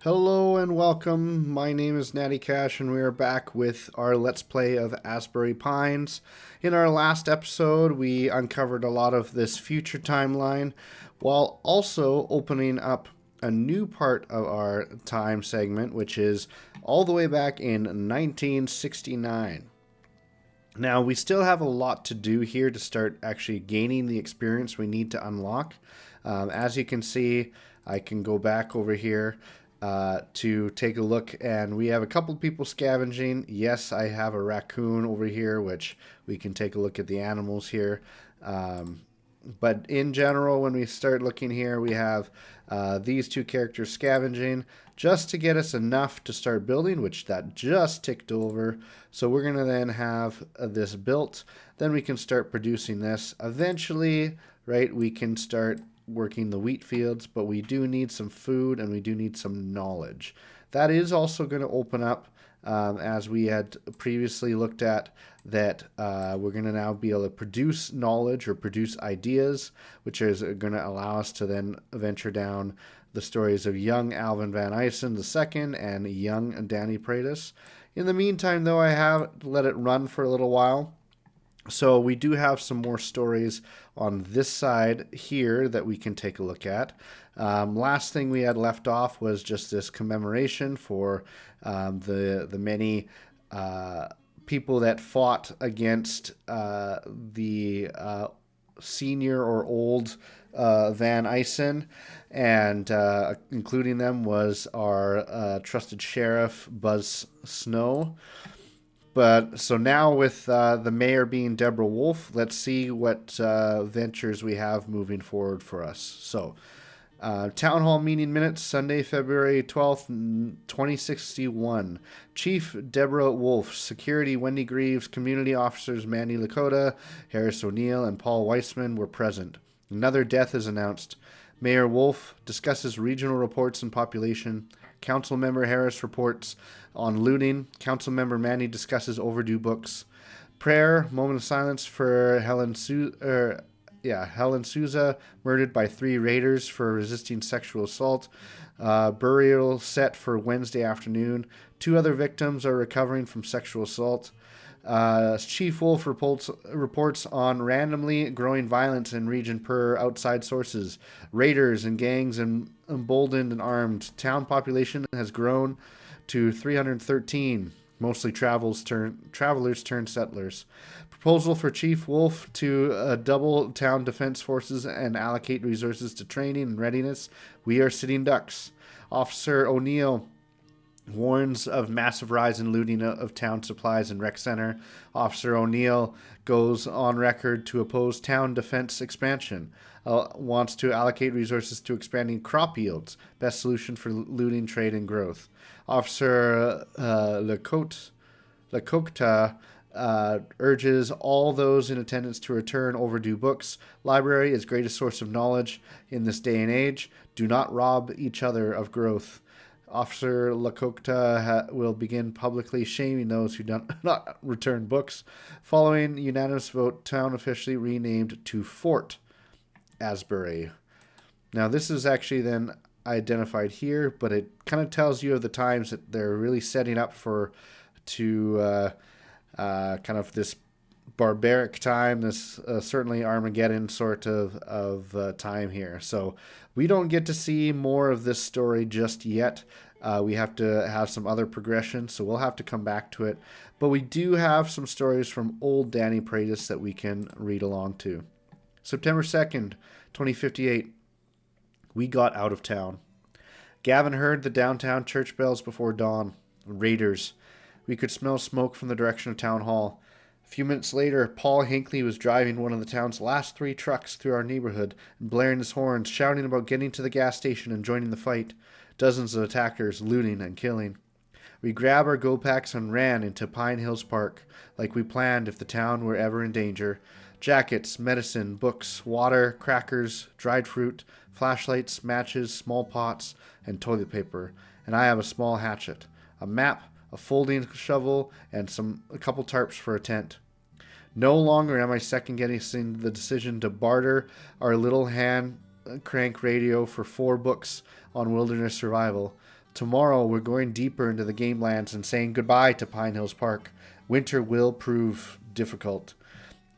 Hello and welcome. My name is Natty Cash, and we are back with our Let's Play of Asbury Pines. In our last episode, we uncovered a lot of this future timeline while also opening up a new part of our time segment, which is all the way back in 1969. Now, we still have a lot to do here to start actually gaining the experience we need to unlock. As you can see, I can go back over here to take a look, and we have a couple of people scavenging. Yes, I have a raccoon over here, which we can take a look at the animals here. But in general, when we start looking here, we have these two characters scavenging just to get us enough to start building, which that just ticked over. So we're going to then have this built. Then we can start producing this. Eventually, right, we can start working the wheat fields, but we do need some food and we do need some knowledge. That is also going to open up, as we had previously looked at, that we're going to now be able to produce knowledge or produce ideas, which is going to allow us to then venture down the stories of young Alvin Van Eysen II and young Danny Pratis. In the meantime, though, I have let it run for a little while. So we do have some more stories on this side here that we can take a look at. Last thing we had left off was just this commemoration for the many people that fought against the senior or old Van Eysen, and including them was our trusted sheriff, Buzz Snow. But so now with the mayor being Deborah Wolf, let's see what ventures we have moving forward for us. So, Town Hall meeting minutes, Sunday, February 12th, 2061. Chief Deborah Wolf, Security Wendy Greaves, Community Officers Mandy Lakota, Harris O'Neill, and Paul Weissman were present. Another death is announced. Mayor Wolf discusses regional reports and population. Council member Harris reports on looting. Council member Manny discusses overdue books. Prayer, moment of silence for Helen Souza, murdered by 3 raiders for resisting sexual assault. Burial set for Wednesday afternoon. 2 other victims are recovering from sexual assault. Chief Wolf reports on randomly growing violence in region per outside sources. Raiders and gangs emboldened and armed. Town population has grown to 313, mostly travelers turned settlers. Proposal for Chief Wolf to double town defense forces and allocate resources to training and readiness. We are sitting ducks. Officer O'Neill warns of massive rise in looting of town supplies and rec center. Officer O'Neill goes on record to oppose town defense expansion. Wants to allocate resources to expanding crop yields. Best solution for looting, trade, and growth. Officer Lakota urges all those in attendance to return overdue books. Library is greatest source of knowledge in this day and age. Do not rob each other of growth. Officer Lakota will begin publicly shaming those who do not return books. Following unanimous vote, town officially renamed to Fort Asbury. Now, this is actually then identified here, but it kind of tells you of the times that they're really setting up to kind of this barbaric time, this certainly Armageddon sort of time here. So we don't get to see more of this story just yet. We have to have some other progression, so we'll have to come back to it. But we do have some stories from old Danny Pratis that we can read along to. September 2nd, 2058. We got out of town. Gavin heard the downtown church bells before dawn. Raiders. We could smell smoke from the direction of Town Hall. A few minutes later, Paul Hinckley was driving one of the town's last 3 trucks through our neighborhood and blaring his horns, shouting about getting to the gas station and joining the fight. Dozens of attackers looting and killing. We grabbed our go packs and ran into Pine Hills Park, like we planned if the town were ever in danger. Jackets, medicine, books, water, crackers, dried fruit, flashlights, matches, small pots, and toilet paper. And I have a small hatchet, a map, a folding shovel, and a couple tarps for a tent. No longer am I second-guessing the decision to barter our little hand crank radio for 4 books on wilderness survival. Tomorrow we're going deeper into the game lands and saying goodbye to Pine Hills Park. Winter will prove difficult.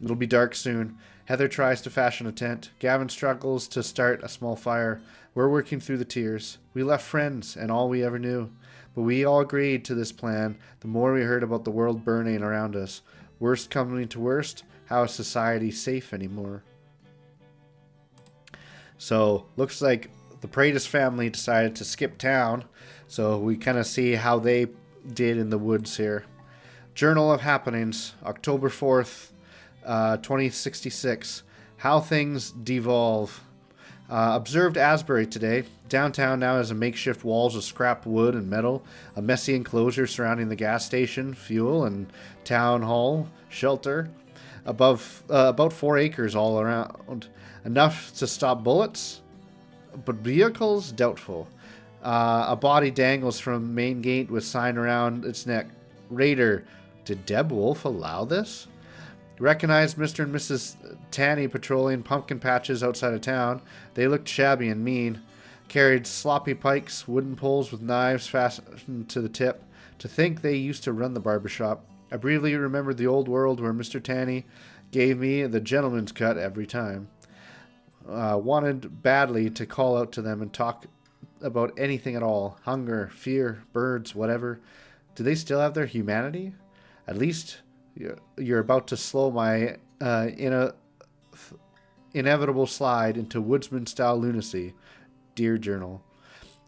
It'll be dark soon. Heather tries to fashion a tent. Gavin struggles to start a small fire. We're working through the tears. We left friends and all we ever knew. But we all agreed to this plan the more we heard about the world burning around us. Worst coming to worst, how is society safe anymore? So, looks like the Paredes family decided to skip town. So, we kind of see how they did in the woods here. Journal of Happenings, October 4th, 2066. How things devolve. Observed Asbury today. Downtown now has a makeshift walls of scrap wood and metal, a messy enclosure surrounding the gas station, fuel, and town hall, shelter. About 4 acres all around. Enough to stop bullets, but vehicles, doubtful. A body dangles from main gate with sign around its neck. Raider, did Deb Wolf allow this? Recognized Mr. and Mrs. Tanny patrolling pumpkin patches outside of town. They looked shabby and mean. Carried sloppy pikes, wooden poles with knives fastened to the tip. To think they used to run the barbershop. I briefly remembered the old world where Mr. Tanny gave me the gentleman's cut every time. Wanted badly to call out to them and talk about anything at all. Hunger, fear, birds, whatever. Do they still have their humanity? At least you're about to slow my inevitable slide into woodsman-style lunacy. Dear Journal.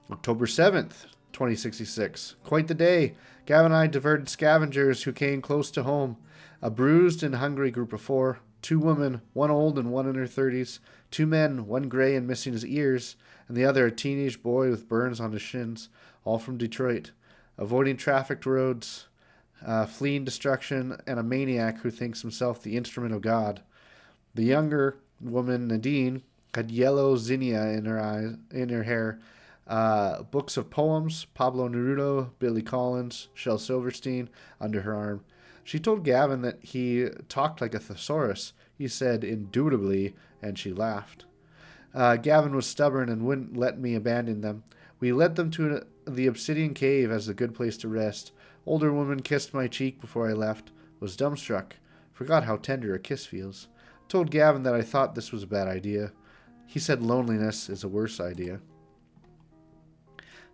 October 7th, 2066. Quite the day. Gavin and I diverted scavengers who came close to home. A bruised and hungry group of 4. 2 women, one old and one in her 30s. 2 men, one gray and missing his ears, and the other a teenage boy with burns on his shins, all from Detroit. Avoiding trafficked roads, fleeing destruction, and a maniac who thinks himself the instrument of God. The younger woman, Nadine, had yellow zinnia in her hair. Books of poems, Pablo Neruda, Billy Collins, Shel Silverstein, under her arm. She told Gavin that he talked like a thesaurus. He said, indubitably, and she laughed. Gavin was stubborn and wouldn't let me abandon them. We led them to the obsidian cave as a good place to rest. Older woman kissed my cheek before I left. Was dumbstruck. Forgot how tender a kiss feels. Told Gavin that I thought this was a bad idea. He said loneliness is a worse idea.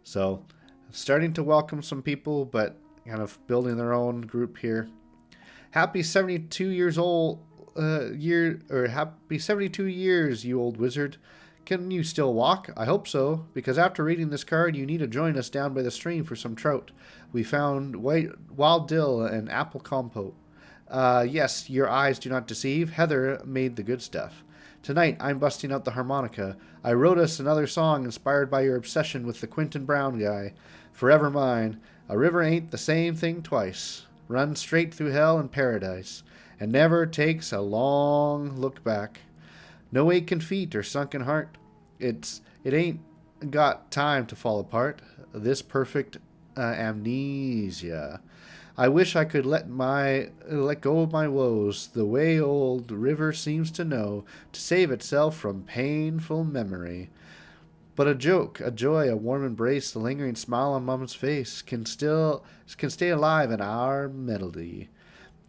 So, starting to welcome some people, but kind of building their own group here. Happy 72 years old, happy 72 years, you old wizard. Can you still walk? I hope so, because after reading this card, you need to join us down by the stream for some trout. We found wild dill and apple compote. Yes, your eyes do not deceive. Heather made the good stuff. Tonight, I'm busting out the harmonica. I wrote us another song inspired by your obsession with the Quentin Brown guy. Forever mine. A river ain't the same thing twice. Runs straight through hell and paradise, and never takes a long look back. No aching feet or sunken heart. It ain't got time to fall apart. This perfect amnesia. I wish I could let go of my woes, the way old river seems to know, to save itself from painful memory. But a joke, a joy, a warm embrace, the lingering smile on Mama's face can stay alive in our melody.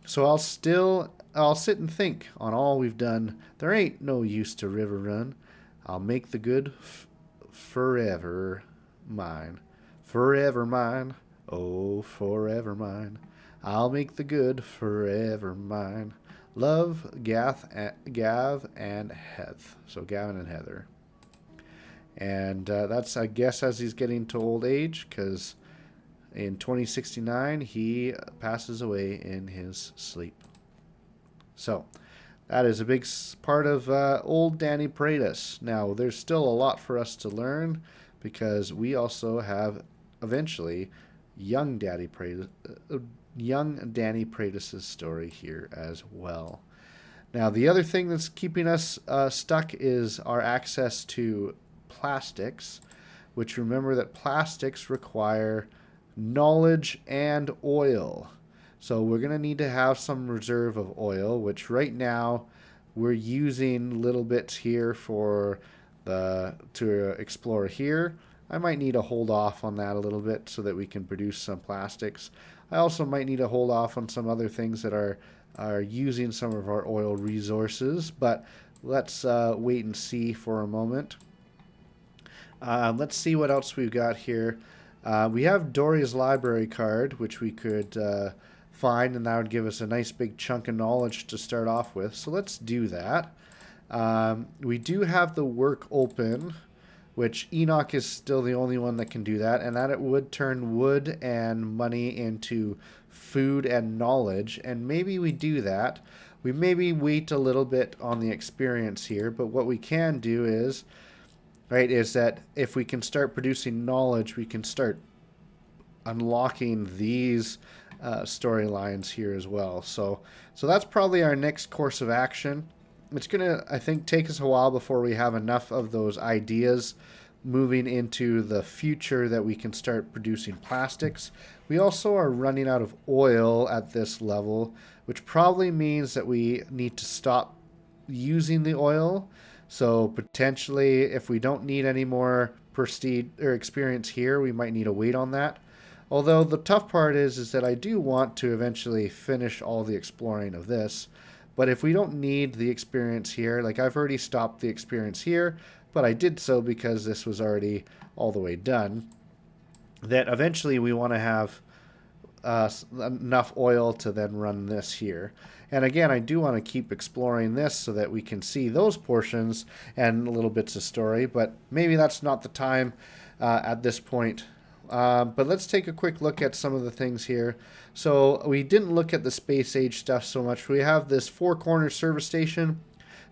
So I'll sit and think on all we've done. There ain't no use to river run. I'll make the good forever mine. Forever mine. Oh, forever mine. I'll make the good forever mine. Love, Gav, and Heth. So Gavin and Heather. And that's, I guess, as he's getting to old age, because in 2069, he passes away in his sleep. So, that is a big part of old Danny Paredes. Now, there's still a lot for us to learn, because we also have, eventually, young Danny Paredes' story here as well. Now, the other thing that's keeping us stuck is our access to plastics, which, remember that plastics require knowledge and oil. So we're going to need to have some reserve of oil, which right now we're using little bits here to explore here. I might need to hold off on that a little bit so that we can produce some plastics. I also might need to hold off on some other things that are using some of our oil resources, but let's wait and see for a moment. Let's see what else we've got here. We have Dory's library card, which we could find, and that would give us a nice big chunk of knowledge to start off with. So let's do that. We do have the work open, which Enoch is still the only one that can do that, and that it would turn wood and money into food and knowledge, and maybe we do that. We maybe wait a little bit on the experience here, but what we can do is, right, is that if we can start producing knowledge, we can start unlocking these storylines here as well. So that's probably our next course of action. It's gonna, I think, take us a while before we have enough of those ideas moving into the future that we can start producing plastics. We also are running out of oil at this level, which probably means that we need to stop using the oil. So potentially, if we don't need any more prestige or experience here, we might need to wait on that. Although the tough part is that I do want to eventually finish all the exploring of this. But if we don't need the experience here, like I've already stopped the experience here, but I did so because this was already all the way done, that eventually we want to have enough oil to then run this here. And again, I do want to keep exploring this so that we can see those portions and little bits of story, but maybe that's not the time at this point. But let's take a quick look at some of the things here. So we didn't look at the space age stuff so much. We have this four-corner service station.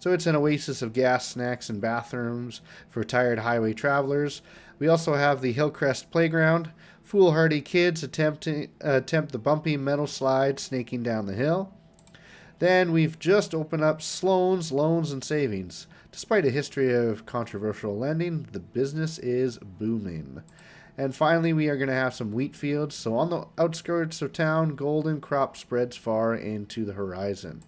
So it's an oasis of gas, snacks, and bathrooms for tired highway travelers. We also have the Hillcrest Playground. Foolhardy kids attempt the bumpy metal slide snaking down the hill. Then we've just opened up Sloan's Loans and Savings. Despite a history of controversial lending, the business is booming. And finally, we are going to have some wheat fields. So on the outskirts of town, golden crop spreads far into the horizon.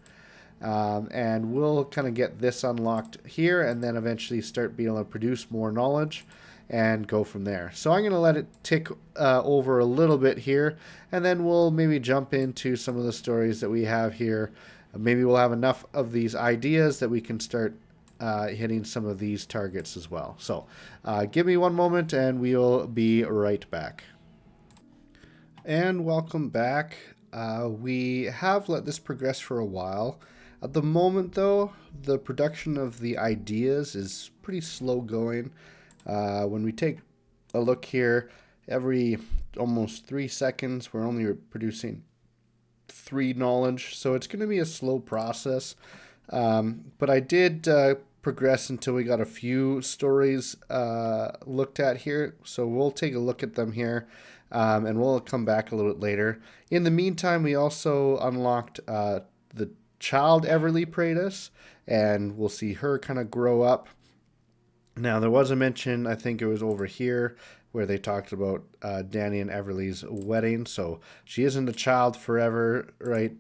And we'll kind of get this unlocked here and then eventually start being able to produce more knowledge and go from there. So I'm going to let it tick over a little bit here, and then we'll maybe jump into some of the stories that we have here. Maybe we'll have enough of these ideas that we can start hitting some of these targets as well. So give me one moment and we'll be right back. And welcome back. We have let this progress for a while. At the moment, though, the production of the ideas is pretty slow going. When we take a look here, every almost 3 seconds, we're only producing 3 knowledge. So it's going to be a slow process. But I did progress until we got a few stories looked at here. So we'll take a look at them here. And we'll come back a little bit later. In the meantime, we also unlocked the child Everly prayed us, and we'll see her kind of grow up. Now, there was a mention, I think it was over here, where they talked about Danny and Everly's wedding. So she isn't a child forever, right?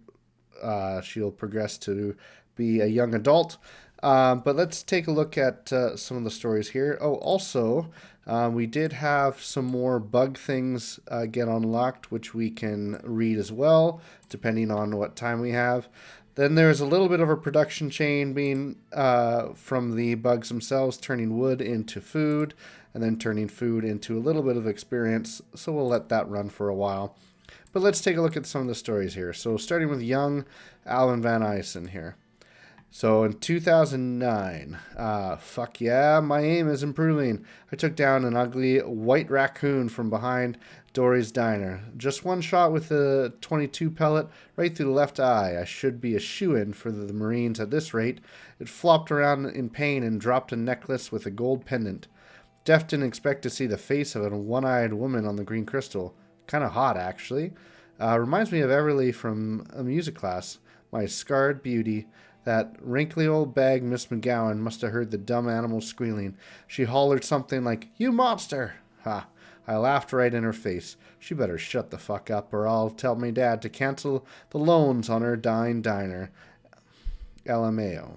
She'll progress to be a young adult. But let's take a look at some of the stories here. Oh, also, we did have some more bug things get unlocked, which we can read as well, depending on what time we have. Then there's a little bit of a production chain being from the bugs themselves, turning wood into food, and then turning food into a little bit of experience. So we'll let that run for a while. But let's take a look at some of the stories here. So starting with young Alvin Van Eysen here. So in 2009, fuck yeah, my aim is improving. I took down an ugly white raccoon from behind Dory's Diner. Just one shot with the 22 pellet right through the left eye. I should be a shoo-in for the Marines at this rate. It flopped around in pain and dropped a necklace with a gold pendant. Def didn't expect to see the face of a one-eyed woman on the green crystal. Kind of hot, actually. Reminds me of Everly from a music class. My scarred beauty. That wrinkly old bag Miss McGowan must have heard the dumb animal squealing. She hollered something like, "You monster!" Ha! I laughed right in her face. She better shut the fuck up or I'll tell my dad to cancel the loans on her dying diner. LMAO.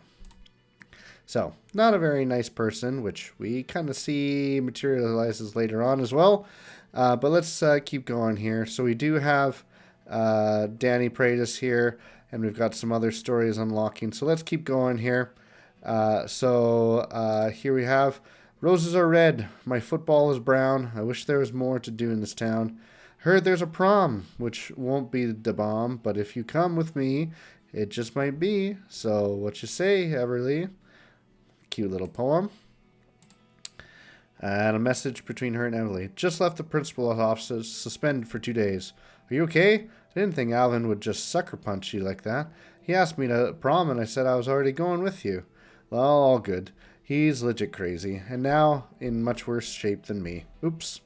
So, not a very nice person, which we kind of see materializes later on as well. But let's keep going here. So we do have Danny Pratis here, and we've got some other stories unlocking. So let's keep going here. Here we have roses are red, my football is brown. I wish there was more to do in this town. Heard there's a prom, which won't be the bomb, but if you come with me, it just might be. So what you say, Everly? Cute little poem. And a message between her and Emily. Just left the principal's office, suspended for 2 days. Are you okay? I didn't think Alvin would just sucker punch you like that. He asked me to prom and I said I was already going with you. Well, all good. He's legit crazy, and now in much worse shape than me. Oops.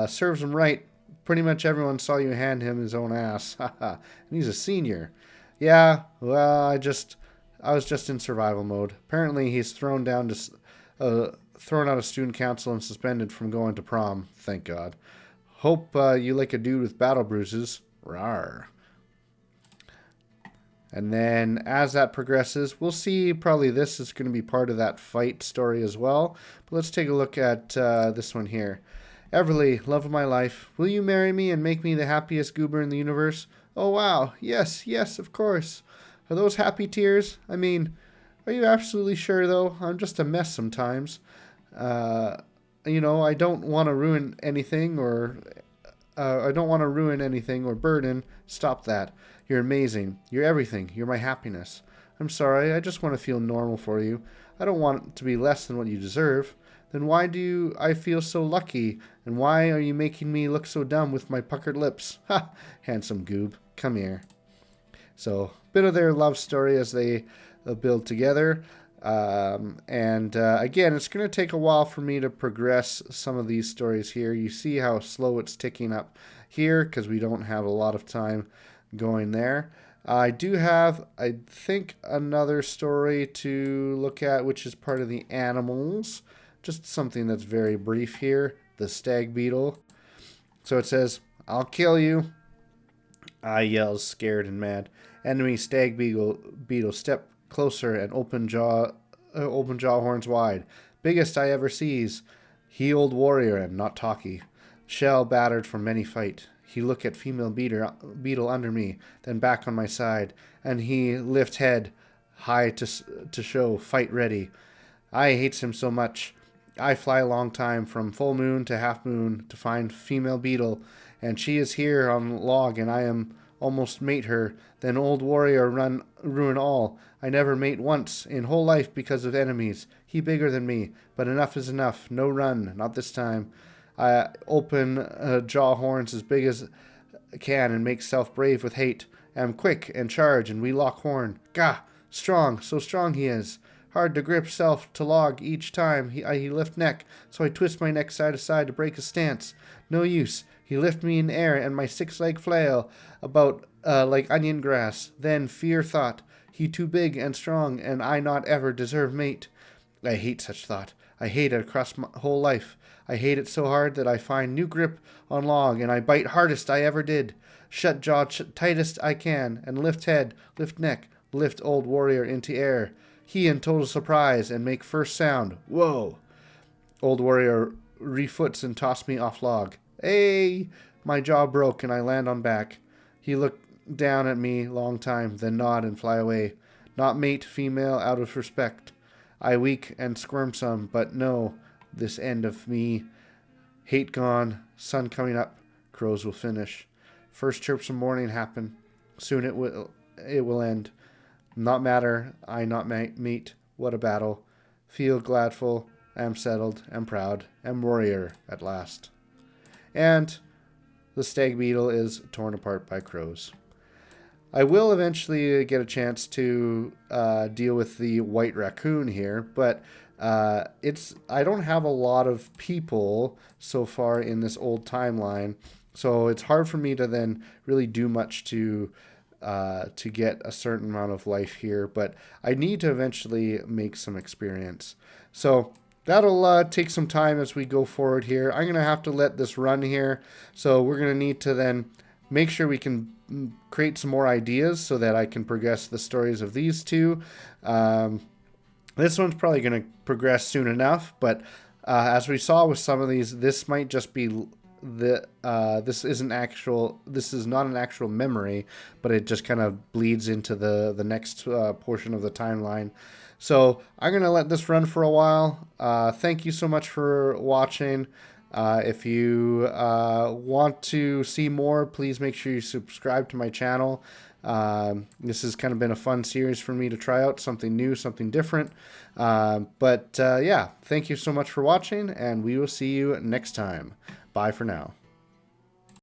Serves him right. Pretty much everyone saw you hand him his own ass. Haha. And he's a senior. Yeah, well, I was just in survival mode. Apparently he's thrown out of student council and suspended from going to prom. Thank God. Hope you like a dude with battle bruises. Rawr. And then as that progresses, we'll see probably this is going to be part of that fight story as well. But let's take a look at this one here. Everly, love of my life, will you marry me and make me the happiest goober in the universe? Oh, wow. Yes, yes, of course. Are those happy tears? I mean, are you absolutely sure, though? I'm just a mess sometimes. I don't want to ruin anything or burden. Stop that. You're amazing. You're everything. You're my happiness. I'm sorry. I just want to feel normal for you. I don't want to be less than what you deserve. Then why do I feel so lucky? And why are you making me look so dumb with my puckered lips? Ha! Handsome goob. Come here. So, bit of their love story as they build together. Again, it's going to take a while for me to progress some of these stories here. You see how slow it's ticking up here because we don't have a lot of time going there. I do have, I think, another story to look at, which is part of the animals. Just something that's very brief here. The stag beetle. So it says, I'll kill you. I yells, scared and mad. Enemy stag beetle step closer and open jaw horns wide. Biggest I ever sees. He old warrior and not talky. Shell battered from many fight. He look at female beetle under me, then back on my side, and he lift head high to show fight ready. I hates him so much. I fly a long time from full moon to half moon to find female beetle, and she is here on log, and I am almost mate her. Then old warrior ruin all. I never mate once in whole life because of enemies. He bigger than me, but enough is enough. No run, not this time. I open jaw horns as big as I can and make self brave with hate. Am quick and charge and we lock horn. Gah! Strong, so strong he is. Hard to grip self to log each time he lift neck, so I twist my neck side to side to break his stance. No use. He lift me in air and my 6 leg flail about like onion grass. Then fear thought, he too big and strong and I not ever deserve mate. I hate such thought. I hate it across my whole life. I hate it so hard that I find new grip on log and I bite hardest I ever did. Shut jaw tightest I can and lift head, lift neck, lift old warrior into air. He in total surprise and make first sound. Whoa! Old warrior refoots and toss me off log. Hey! My jaw broke and I land on back. He looked down at me long time, then nod and fly away. Not mate female out of respect. I weak and squirm some, but no, this end of me. Hate gone, sun coming up, crows will finish. First chirps of morning happen. Soon it will end. Not matter, I not meet. What a battle. Feel gladful, am settled, am proud, am warrior at last. And the stag beetle is torn apart by crows. I will eventually get a chance to deal with the white raccoon here, but I don't have a lot of people so far in this old timeline, so it's hard for me to then really do much to get a certain amount of life here, but I need to eventually make some experience. So that'll take some time as we go forward here. I'm going to have to let this run here, so we're going to need to then make sure we can create some more ideas so that I can progress the stories of these two. This one's probably going to progress soon enough, but as we saw with some of these, this might just be this isn't actual. This is not an actual memory, but it just kind of bleeds into the next portion of the timeline. So I'm gonna let this run for a while. Thank you so much for watching. If you want to see more, please make sure you subscribe to my channel. This has kind of been a fun series for me to try out something new, something different. Yeah, thank you so much for watching, and we will see you next time. Bye for now.